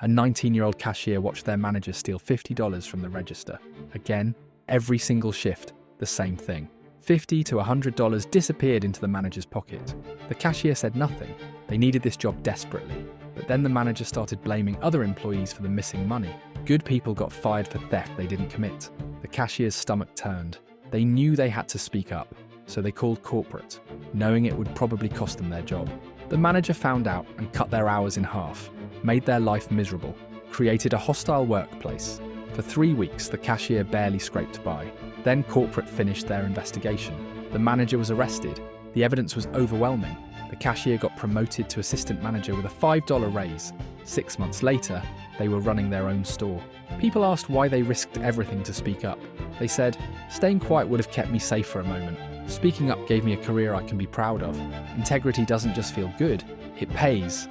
A 19-year-old cashier watched their manager steal $50 from the register. Again, every single shift, the same thing. $50 to $100 disappeared into the manager's pocket. The cashier said nothing. They needed this job desperately. But then the manager started blaming other employees for the missing money. Good people got fired for theft they didn't commit. The cashier's stomach turned. They knew they had to speak up, so they called corporate, knowing it would probably cost them their job. The manager found out and cut their hours in half, made their life miserable, created a hostile workplace. For 3 weeks, the cashier barely scraped by. Then corporate finished their investigation. The manager was arrested. The evidence was overwhelming. The cashier got promoted to assistant manager with a $5 raise. 6 months later, they were running their own store. People asked why they risked everything to speak up. They said, "Staying quiet would have kept me safe for a moment. Speaking up gave me a career I can be proud of. Integrity doesn't just feel good, it pays."